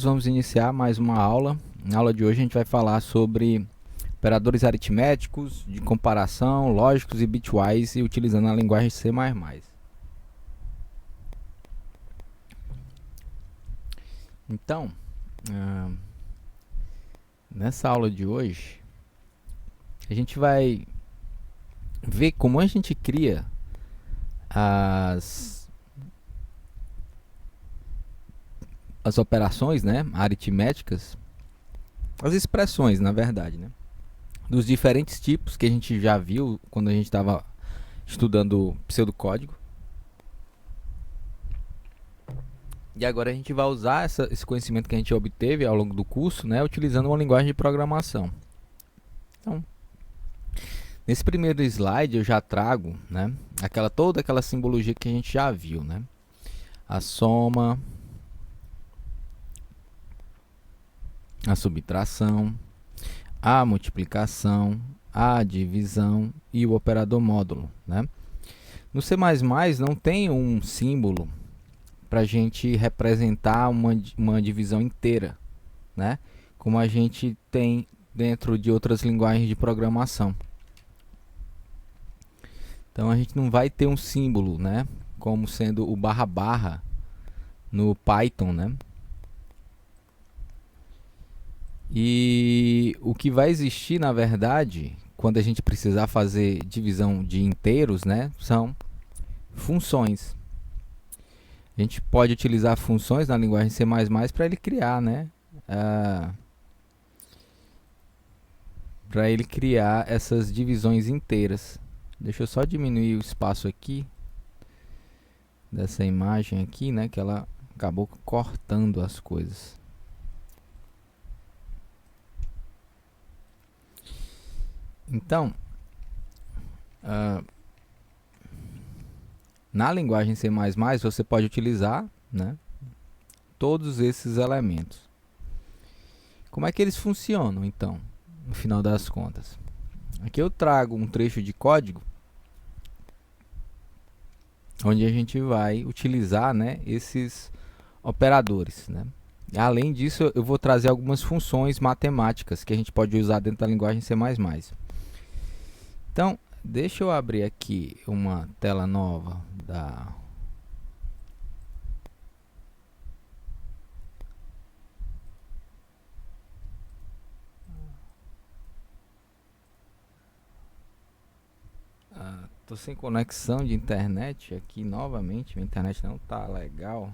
Vamos iniciar mais uma aula. Na aula de hoje a gente vai falar sobre operadores aritméticos, de comparação, lógicos e bitwise, utilizando a linguagem C++. Então, nessa aula de hoje, a gente vai ver como a gente cria as operações, né, aritméticas, as expressões, na verdade, né, dos diferentes tipos que a gente já viu quando a gente estava estudando pseudocódigo. E agora a gente vai usar esse conhecimento que a gente obteve ao longo do curso, né, utilizando uma linguagem de programação. Então, nesse primeiro slide eu já trago, né, toda aquela simbologia que a gente já viu, né, a soma, a subtração, a multiplicação, a divisão e o operador módulo, né? No C++ não tem um símbolo para a gente representar uma divisão inteira, né? Como a gente tem dentro de outras linguagens de programação. Então a gente não vai ter um símbolo, né? Como sendo o // no Python, né? E o que vai existir, na verdade, quando a gente precisar fazer divisão de inteiros, né, são funções. A gente pode utilizar funções na linguagem C++ para ele criar, né, para ele criar essas divisões inteiras. Deixa eu só diminuir o espaço aqui dessa imagem aqui, né, que ela acabou cortando as coisas. Então, na linguagem C++ você pode utilizar, né, todos esses elementos. Como é que eles funcionam, então, no final das contas? Aqui eu trago um trecho de código onde a gente vai utilizar, né, esses operadores, né? Além disso, eu vou trazer algumas funções matemáticas que a gente pode usar dentro da linguagem C++. Então, deixa eu abrir aqui uma tela nova da... Tô sem conexão de internet aqui novamente, minha internet não tá legal.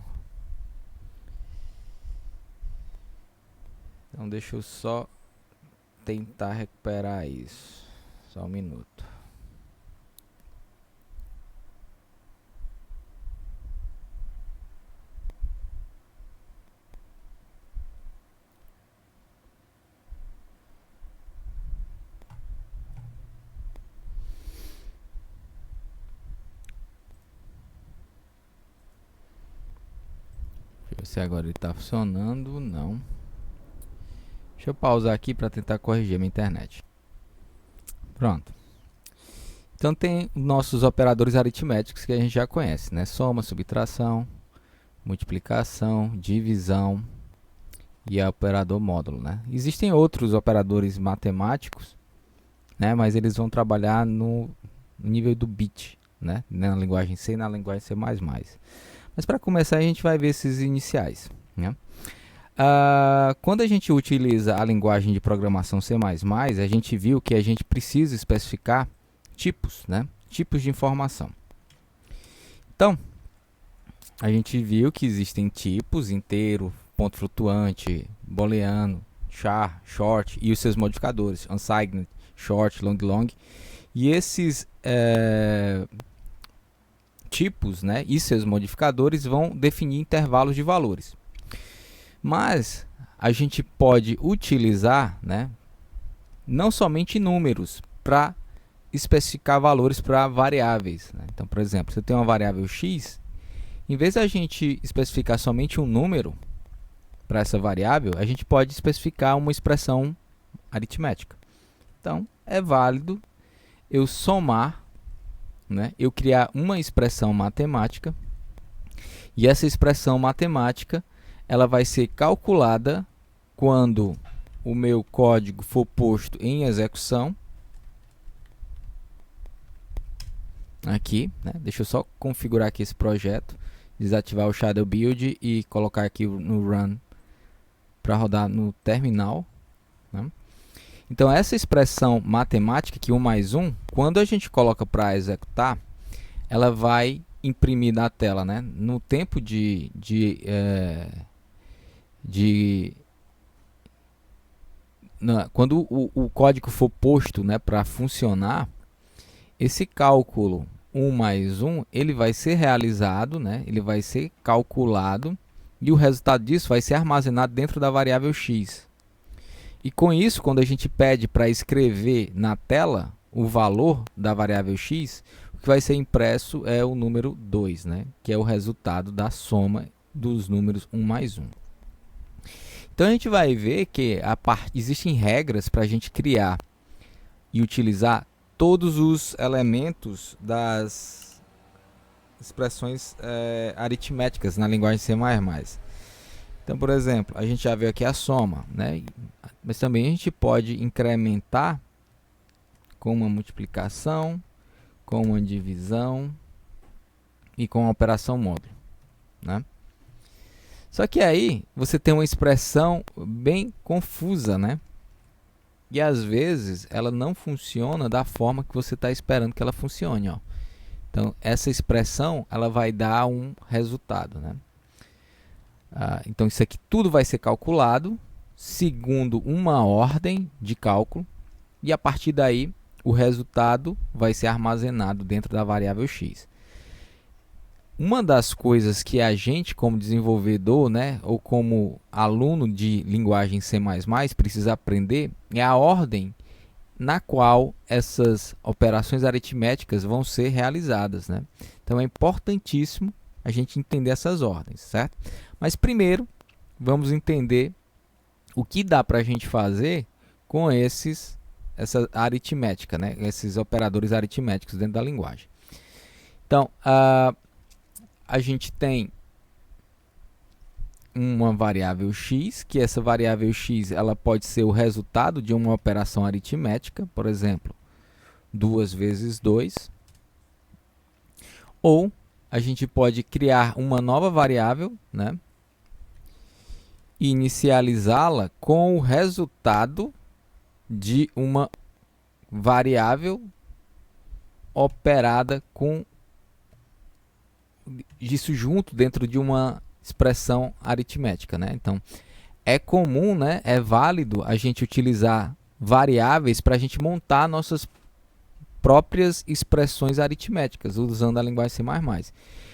Então deixa eu só tentar recuperar isso. Só um minuto. Deixa eu ver se agora ele está funcionando. Não. Deixa eu pausar aqui para tentar corrigir a minha internet. Pronto. Então tem nossos operadores aritméticos que a gente já conhece, né? Soma, subtração, multiplicação, divisão e o operador módulo, né? Existem outros operadores matemáticos, né? Mas eles vão trabalhar no nível do bit, né? Na linguagem C e na linguagem C++. Mas para começar a gente vai ver esses iniciais, né? Quando a gente utiliza a linguagem de programação C++, a gente viu que a gente precisa especificar tipos, né? Tipos de informação. Então, a gente viu que existem tipos: inteiro, ponto flutuante, booleano, char, short e os seus modificadores, unsigned, short, long, long. E esses tipos, né, e seus modificadores vão definir intervalos de valores. Mas a gente pode utilizar, né, não somente números para especificar valores para variáveis, né? Então, por exemplo, se eu tenho uma variável x, em vez da gente especificar somente um número para essa variável, a gente pode especificar uma expressão aritmética. Então, é válido eu somar, né, eu criar uma expressão matemática, e essa expressão matemática ela vai ser calculada quando o meu código for posto em execução. Aqui, né? Deixa eu só configurar aqui esse projeto, desativar o Shadow Build e colocar aqui no Run para rodar no terminal, né? Então essa expressão matemática, que 1 mais 1, quando a gente coloca para executar, ela vai imprimir na tela, né? No tempo quando o código for posto, né, para funcionar, esse cálculo 1 mais 1, ele vai ser realizado, né? Ele vai ser calculado e o resultado disso vai ser armazenado dentro da variável x. E com isso, quando a gente pede para escrever na tela o valor da variável x, o que vai ser impresso é o número 2, né? Que é o resultado da soma dos números 1 mais 1. Então a gente vai ver que existem regras para a gente criar e utilizar todos os elementos das expressões aritméticas na linguagem C++. Então, por exemplo, a gente já viu aqui a soma, né? Mas também a gente pode incrementar com uma multiplicação, com uma divisão e com a operação módulo, né? Só que aí você tem uma expressão bem confusa, né? E às vezes ela não funciona da forma que você está esperando que ela funcione, ó. Então essa expressão ela vai dar um resultado, né? Então isso aqui tudo vai ser calculado segundo uma ordem de cálculo e a partir daí o resultado vai ser armazenado dentro da variável x. Uma das coisas que a gente, como desenvolvedor, né, ou como aluno de linguagem C++, precisa aprender é a ordem na qual essas operações aritméticas vão ser realizadas, né? Então é importantíssimo a gente entender essas ordens, certo? Mas primeiro, vamos entender o que dá para a gente fazer com essa aritmética, né? Esses operadores aritméticos dentro da linguagem. Então, a gente tem uma variável x, que essa variável x ela pode ser o resultado de uma operação aritmética, por exemplo, 2 vezes 2. Ou a gente pode criar uma nova variável, né, e inicializá-la com o resultado de uma variável operada com isso junto dentro de uma expressão aritmética, né? Então, é comum, né? É válido a gente utilizar variáveis para a gente montar nossas próprias expressões aritméticas usando a linguagem C++.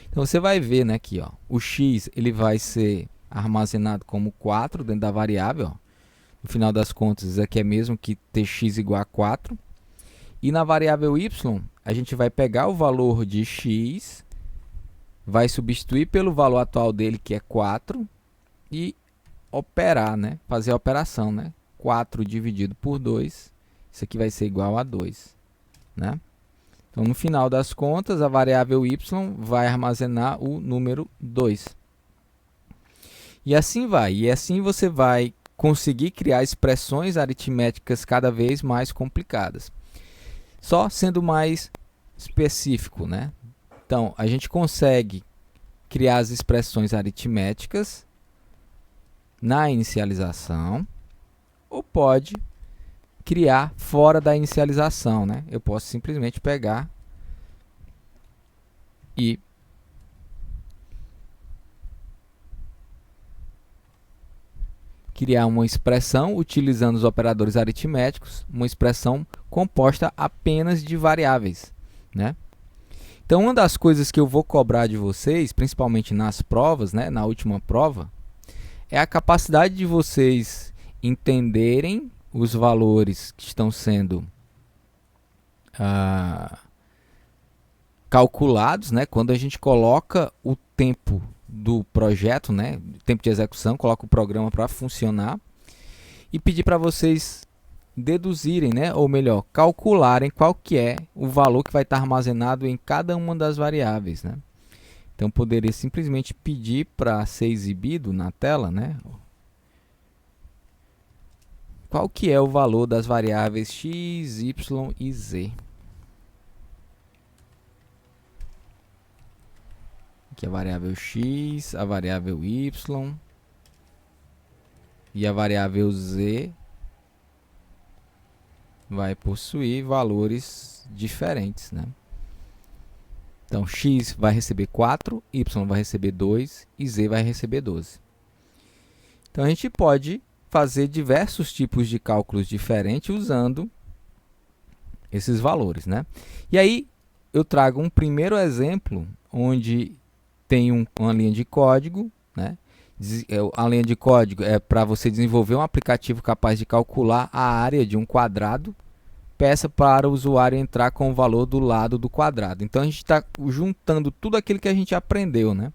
Então, você vai ver, né, aqui, ó, o x ele vai ser armazenado como 4 dentro da variável. Ó. No final das contas, isso aqui é mesmo que tx igual a 4. E na variável y, a gente vai pegar o valor de x, vai substituir pelo valor atual dele, que é 4, e operar, né? Fazer a operação, né? 4 dividido por 2, isso aqui vai ser igual a 2, né? Então, no final das contas, a variável y vai armazenar o número 2. E assim vai. E assim você vai conseguir criar expressões aritméticas cada vez mais complicadas. Só sendo mais específico, né? Então, a gente consegue criar as expressões aritméticas na inicialização ou pode criar fora da inicialização, né? Eu posso simplesmente pegar e criar uma expressão utilizando os operadores aritméticos, uma expressão composta apenas de variáveis, né? Então, uma das coisas que eu vou cobrar de vocês, principalmente nas provas, né, na última prova, é a capacidade de vocês entenderem os valores que estão sendo calculados, né, quando a gente coloca o tempo do projeto, né, tempo de execução, coloca o programa para funcionar e pedir para vocês deduzirem, né, ou melhor, calcularem qual que é o valor que vai estar armazenado em cada uma das variáveis, né? Então, poderia simplesmente pedir para ser exibido na tela, né? Qual que é o valor das variáveis x, y e z? Aqui a variável x, a variável y e a variável z vai possuir valores diferentes, né? Então, x vai receber 4, y vai receber 2 e z vai receber 12. Então, a gente pode fazer diversos tipos de cálculos diferentes usando esses valores, né? E aí, eu trago um primeiro exemplo onde tem uma linha de código, né? A linha de código é para você desenvolver um aplicativo capaz de calcular a área de um quadrado. Peça para o usuário entrar com o valor do lado do quadrado. Então, a gente está juntando tudo aquilo que a gente aprendeu, né?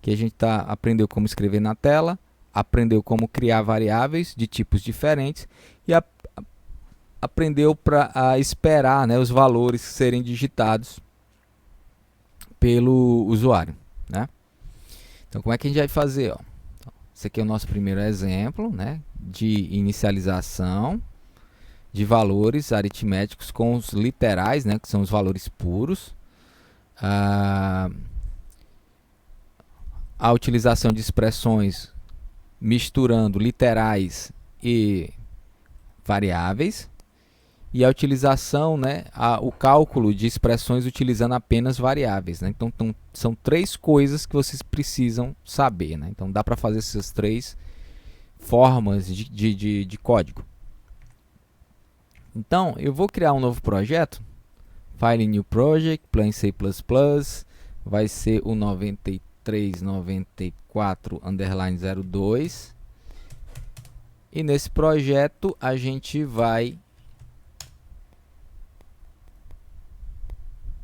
Que a gente aprendeu como escrever na tela, aprendeu como criar variáveis de tipos diferentes e aprendeu para esperar, né, os valores serem digitados pelo usuário, né? Então, como é que a gente vai fazer? Ó? Esse aqui é o nosso primeiro exemplo, né, de inicialização de valores aritméticos com os literais, né, que são os valores puros. A utilização de expressões misturando literais e variáveis. E a utilização, né, o cálculo de expressões utilizando apenas variáveis, né? Então, são três coisas que vocês precisam saber, né? Então, dá para fazer essas três formas de código. Então, eu vou criar um novo projeto, File New Project, Plain C++, vai ser o 9394_02. E nesse projeto a gente vai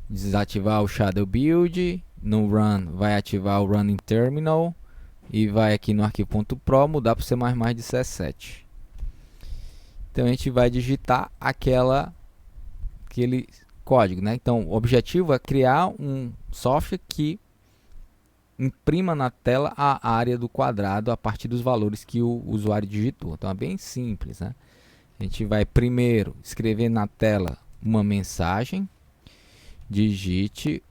desativar o Shadow Build, no Run vai ativar o Running Terminal e vai aqui no arquivo.pro mudar para o C++ 17. Então, a gente vai digitar aquele código, né? Então, o objetivo é criar um software que imprima na tela a área do quadrado a partir dos valores que o usuário digitou. Então, é bem simples, né? A gente vai primeiro escrever na tela uma mensagem, digite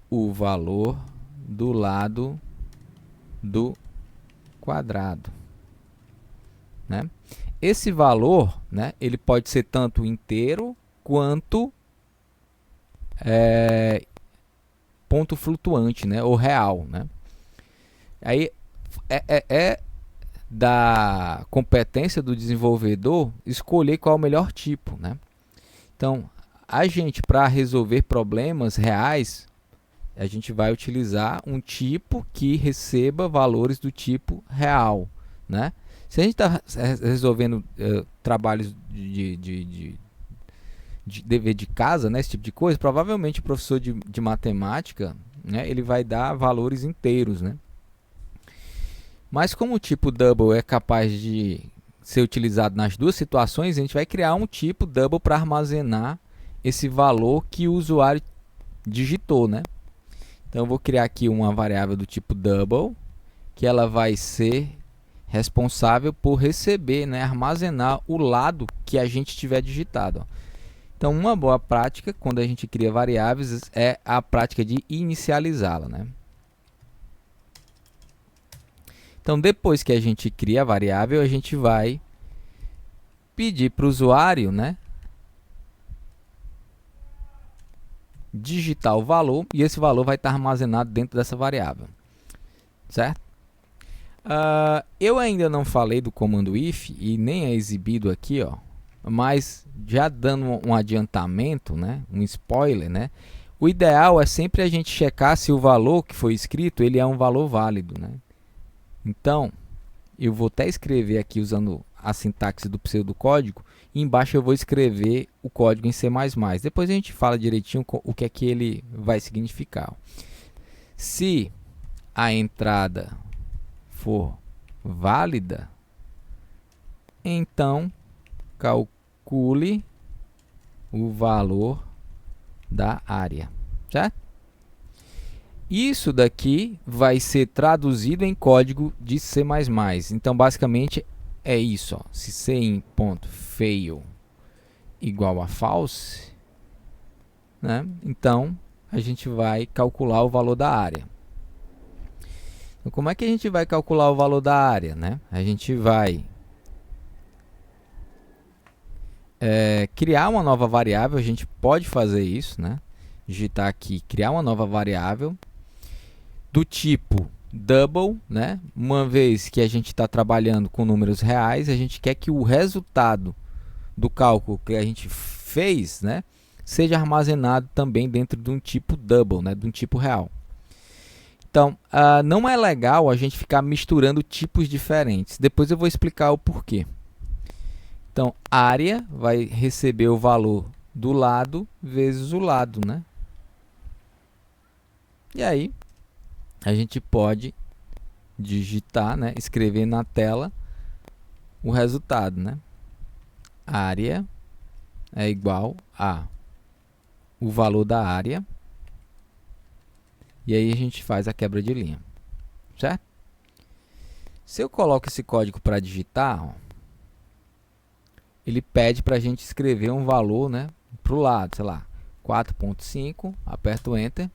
o valor do lado do quadrado, né? Esse valor, né, ele pode ser tanto inteiro quanto ponto flutuante, né, ou real, né? Aí é da competência do desenvolvedor escolher qual é o melhor tipo, né? Então, a gente, para resolver problemas reais, a gente vai utilizar um tipo que receba valores do tipo real, né? Se a gente está resolvendo trabalhos de dever de casa, né, esse tipo de coisa, provavelmente o professor de matemática, né, ele vai dar valores inteiros, né? Mas como o tipo double é capaz de ser utilizado nas duas situações, a gente vai criar um tipo double para armazenar esse valor que o usuário digitou, né? Então, eu vou criar aqui uma variável do tipo double, que ela vai ser responsável por receber, né, armazenar o lado que a gente tiver digitado. Ó. Então, uma boa prática quando a gente cria variáveis é a prática de inicializá-la, né? Então, depois que a gente cria a variável, a gente vai pedir para o usuário, né, digitar o valor e esse valor vai estar armazenado dentro dessa variável, certo? Eu ainda não falei do comando if e nem é exibido aqui, ó, mas já dando um adiantamento, né, um spoiler, né, o ideal é sempre a gente checar se o valor que foi escrito ele é um valor válido, né? Então, eu vou até escrever aqui usando a sintaxe do pseudocódigo e embaixo eu vou escrever o código em C++. Depois a gente fala direitinho o que é que ele vai significar. Se a entrada for válida, então calcule o valor da área, certo? isso daqui vai ser traduzido em código de C++. Então, basicamente, é isso. Ó. Se cin.fail igual a false, né? Então, a gente vai calcular o valor da área. Então, como é que a gente vai calcular o valor da área, né? A gente vai criar uma nova variável. A gente pode fazer isso, né? Digitar aqui, criar uma nova variável do tipo double, né? Uma vez que a gente está trabalhando com números reais, a gente quer que o resultado do cálculo que a gente fez, né, seja armazenado também dentro de um tipo double, né, de um tipo real. Então, não é legal a gente ficar misturando tipos diferentes. Depois eu vou explicar o porquê. Então, área vai receber o valor do lado vezes o lado, né? E aí, a gente pode digitar, né, escrever na tela o resultado, né? Área é igual a o valor da área. E aí a gente faz a quebra de linha, certo? Se eu coloco esse código para digitar, ó, ele pede para a gente escrever um valor, né, para o lado, sei lá, 4.5, aperto Enter.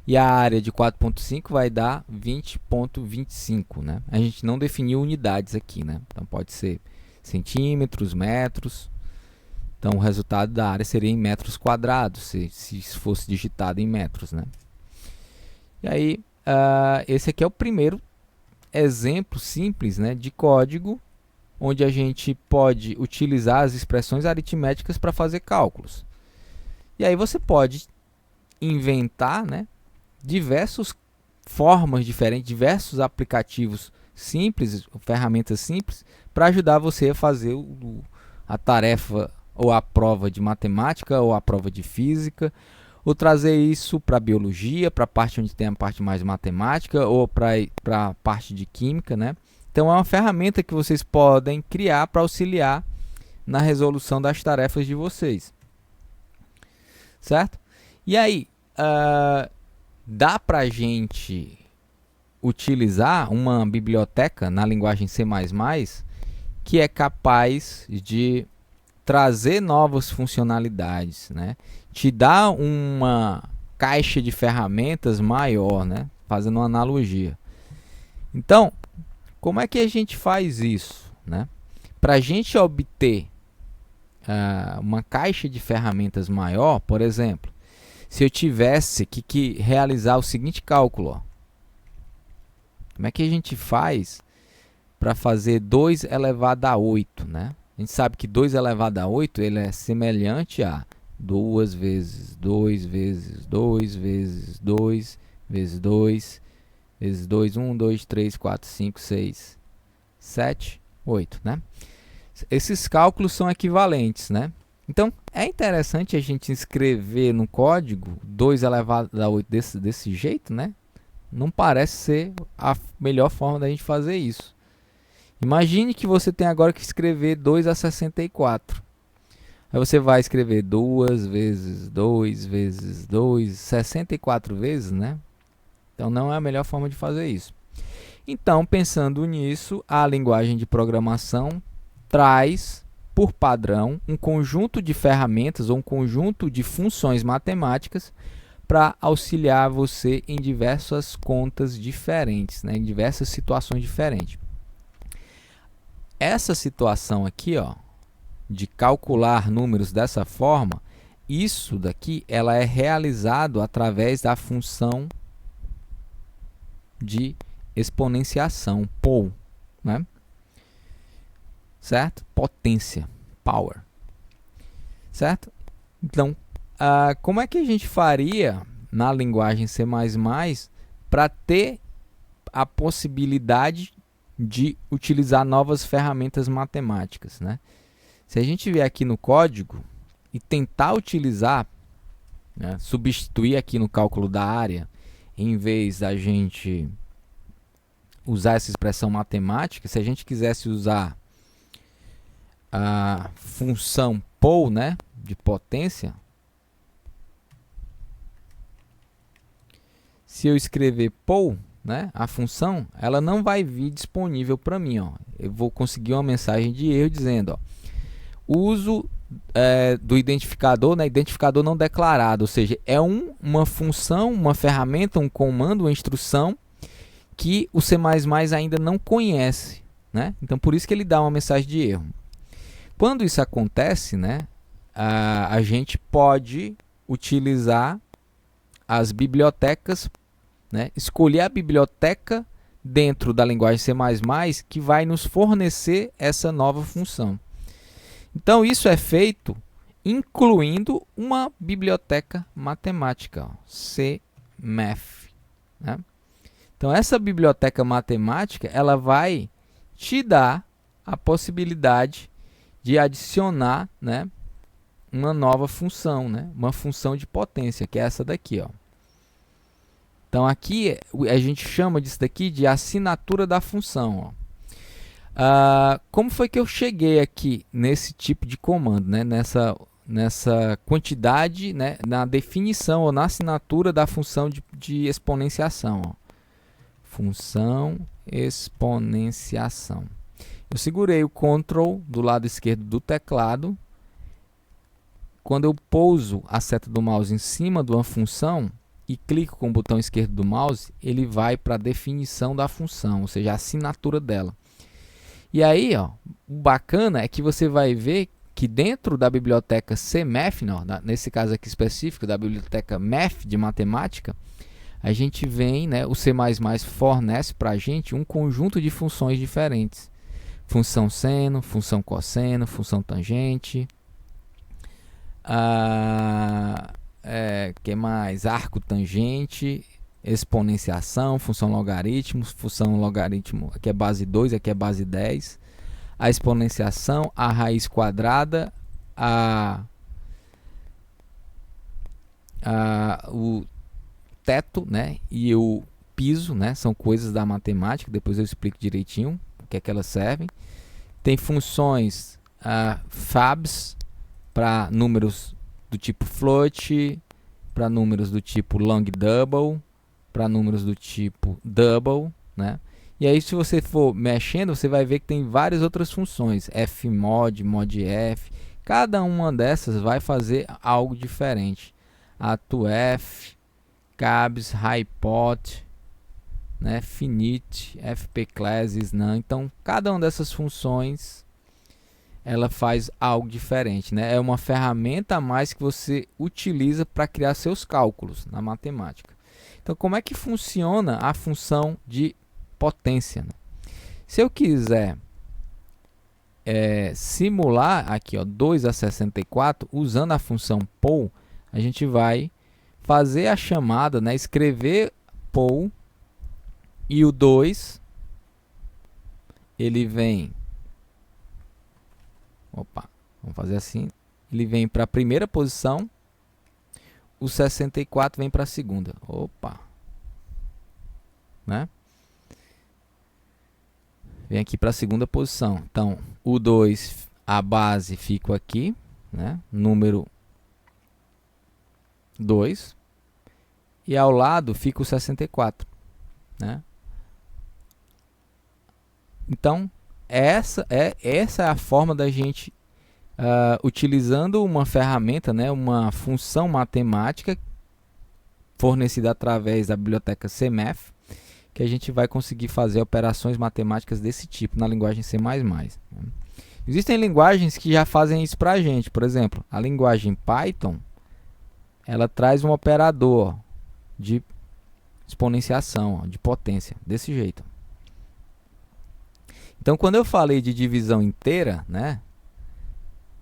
E a área de 4.5 vai dar 20.25, né? A gente não definiu unidades aqui, né? Então pode ser centímetros, metros. Então o resultado da área seria em metros quadrados, se fosse digitado em metros, né? E aí, esse aqui é o primeiro exemplo simples, né, de código onde a gente pode utilizar as expressões aritméticas para fazer cálculos. E aí você pode inventar, né, diversas formas diferentes, diversos aplicativos simples, ferramentas simples, para ajudar você a fazer a tarefa ou a prova de matemática ou a prova de física, ou trazer isso para a biologia, para a parte onde tem a parte mais matemática, ou para a parte de química, né? Então é uma ferramenta que vocês podem criar para auxiliar na resolução das tarefas de vocês, certo? E aí, dá para a gente utilizar uma biblioteca na linguagem C++ que é capaz de trazer novas funcionalidades, né? Te dá uma caixa de ferramentas maior, né? Fazendo uma analogia. Então, como é que a gente faz isso, né? Para a gente obter uma caixa de ferramentas maior, por exemplo, se eu tivesse que realizar o seguinte cálculo, ó. Como é que a gente faz para fazer 2 elevado a 8, né? A gente sabe que 2 elevado a 8 ele é semelhante a 2 vezes 2 vezes 2 vezes 2 vezes 2 vezes 2, 1, 2, 3, 4, 5, 6, 7, 8, né? Esses cálculos são equivalentes, né? Então, é interessante a gente escrever no código 2 elevado a 8 desse jeito, né? Não parece ser a melhor forma da gente fazer isso. Imagine que você tem agora que escrever 2 a 64. Aí você vai escrever 2 vezes 2 vezes 2, 64 vezes, né? Então não é a melhor forma de fazer isso. Então, pensando nisso, a linguagem de programação traz, por padrão, um conjunto de ferramentas ou um conjunto de funções matemáticas para auxiliar você em diversas contas diferentes, né? Em diversas situações diferentes. Essa situação aqui, ó, de calcular números dessa forma, isso daqui ela é realizado através da função de exponenciação, POW, né? Certo? Potência, power, certo? Então, como é que a gente faria na linguagem C++ para ter a possibilidade de utilizar novas ferramentas matemáticas, né? Se a gente vier aqui no código e tentar utilizar, né, substituir aqui no cálculo da área, em vez da gente usar essa expressão matemática, se a gente quisesse usar a função POW, né, de potência, se eu escrever poll, né, a função, ela não vai vir disponível para mim. Ó. Eu vou conseguir uma mensagem de erro dizendo, ó, uso do identificador, né, identificador não declarado, ou seja, é uma função, uma ferramenta, um comando, uma instrução que o C++ ainda não conhece, né? Então, por isso que ele dá uma mensagem de erro. Quando isso acontece, né, a gente pode utilizar as bibliotecas, né, escolher a biblioteca dentro da linguagem C++ que vai nos fornecer essa nova função. Então, isso é feito incluindo uma biblioteca matemática, ó, CMath, né? Então, essa biblioteca matemática, ela vai te dar a possibilidade de adicionar, né, uma nova função, né, uma função de potência, que é essa daqui. Ó. Então, aqui a gente chama disso daqui de assinatura da função. Ó. Como foi que eu cheguei aqui nesse tipo de comando, né, nessa quantidade, né, na definição ou na assinatura da função de exponenciação? Ó. Função exponenciação. Eu segurei o Ctrl do lado esquerdo do teclado. Quando eu pouso a seta do mouse em cima de uma função e clico com o botão esquerdo do mouse, ele vai para a definição da função, ou seja, a assinatura dela. E aí, ó, o bacana é que você vai ver que dentro da biblioteca CMath, nesse caso aqui específico, da biblioteca Math de matemática, a gente vem, né, o C++ fornece para a gente um conjunto de funções diferentes. Função seno, função cosseno, função tangente, que mais? Arco tangente, exponenciação, função logaritmo, aqui é base 2, aqui é base 10, a exponenciação, a raiz quadrada, o teto, né, e o piso, né, são coisas da matemática, depois eu explico direitinho o que é que elas servem. Tem funções fabs para números do tipo float, para números do tipo long double, para números do tipo double, né? E aí, se você for mexendo, você vai ver que tem várias outras funções, fmod, modf, cada uma dessas vai fazer algo diferente. A toF, cabs, highpot, né, finite, fpclasses, não. Então, cada uma dessas funções ela faz algo diferente, né? É uma ferramenta a mais que você utiliza para criar seus cálculos na matemática. Então, como é que funciona a função de potência? Né? Se eu quiser simular aqui, ó, 2 a 64, usando a função poll, a gente vai fazer a chamada, né, escrever poll, e o 2, ele vem, vamos fazer assim, ele vem para a primeira posição, o 64 vem para a segunda, né? Vem aqui para a segunda posição. Então, o 2, a base fica aqui, né? Número 2, e ao lado fica o 64, né? Então, essa é a forma da gente, utilizando uma ferramenta, né, uma função matemática fornecida através da biblioteca CMath, que a gente vai conseguir fazer operações matemáticas desse tipo na linguagem C++. Né? Existem linguagens que já fazem isso para a gente. Por exemplo, a linguagem Python, ela traz um operador de exponenciação, de potência, desse jeito. Então, quando eu falei de divisão inteira, né,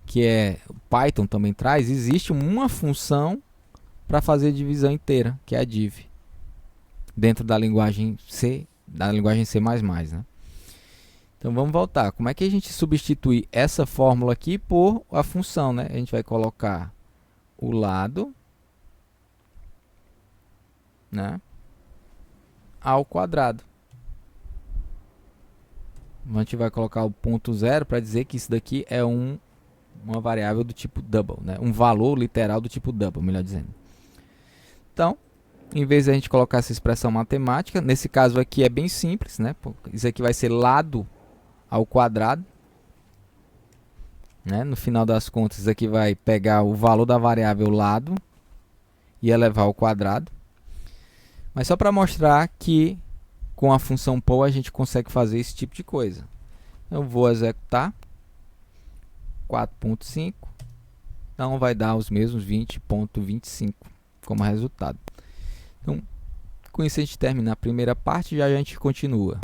que o Python também traz, existe uma função para fazer divisão inteira, que é a div, dentro da linguagem C, né? Então, vamos voltar. Como é que a gente substitui essa fórmula aqui por a função, né? A gente vai colocar o lado, né, ao quadrado. A gente vai colocar o ponto 0 para dizer que isso daqui é uma variável do tipo double, né? Um valor literal do tipo double, melhor dizendo. Então, em vez de a gente colocar essa expressão matemática, nesse caso aqui é bem simples, né? Isso aqui vai ser lado ao quadrado, né? No final das contas, isso aqui vai pegar o valor da variável lado e elevar ao quadrado. Mas só para mostrar que com a função poll a gente consegue fazer esse tipo de coisa. Eu vou executar 4.5, então vai dar os mesmos 20.25 como resultado. Então, com isso a gente termina a primeira parte e já a gente continua.